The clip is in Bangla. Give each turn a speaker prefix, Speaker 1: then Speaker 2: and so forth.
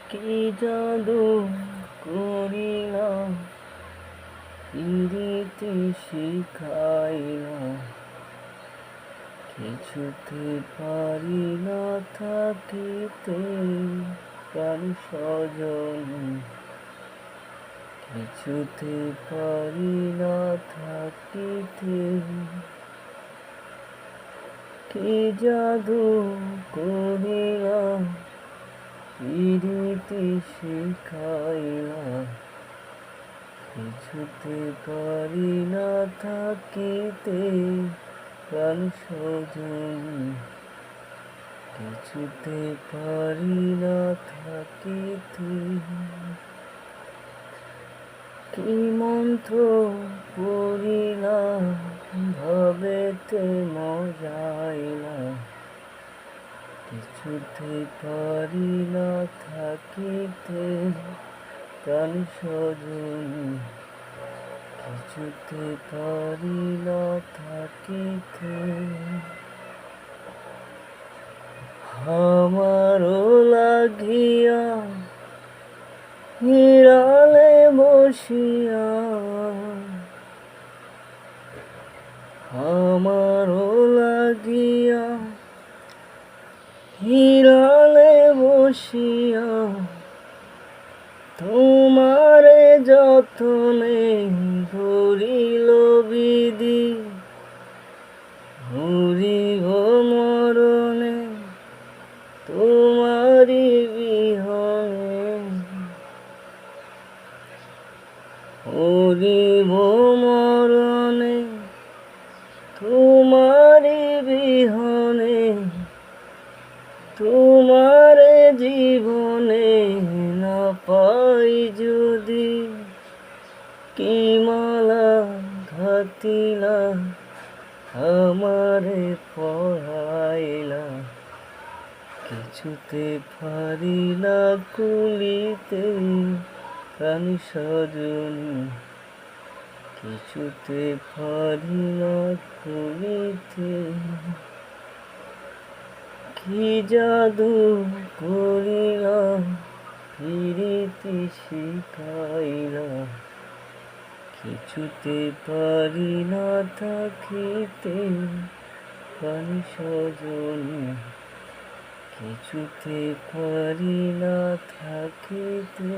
Speaker 1: কি জাদু করিলা পিরিতি শিখাইলা, কিছুতে পারি না থাকিতে প্রাণ স্বজন, কিছুতে পারি না থাকিতে। কি জাদু করিলা পিরিতি শিখাইলা, কিছুতে পারি না থাকিতে প্রাণ স্বজন, কিছুতে পারি না থাকিতে। কি মন্ত্র পড়িলা ভবেতে মজাইলা, কিছুতে পারি না থাকিতে প্রাণ স্বজন, কিছুতে পারি না থাকিতে। আমারও লাগিয়া হিরালে বসিয়া, আমারও লাগিয়া হিরালে বসিয়া, তোমারে যতনে ধরিল বিধি, মরিব মরণে তোমারি বিহনে, মরিব মরণে তোমারি বিহনে, তোমারে জীবনে না পাই যদি। কি মালা ঘাতিলা আমারে পড়াইলা, কিছুতে পারি না কুলিতে প্রাণ স্বজন, কিছুতে পারি না কুলিতে। কি জাদু করিলা পিরিতি শিখাইলা, কিছুতে পারি না থাকিতে প্রাণ স্বজন, কিছুতে পারি না থাকিতে।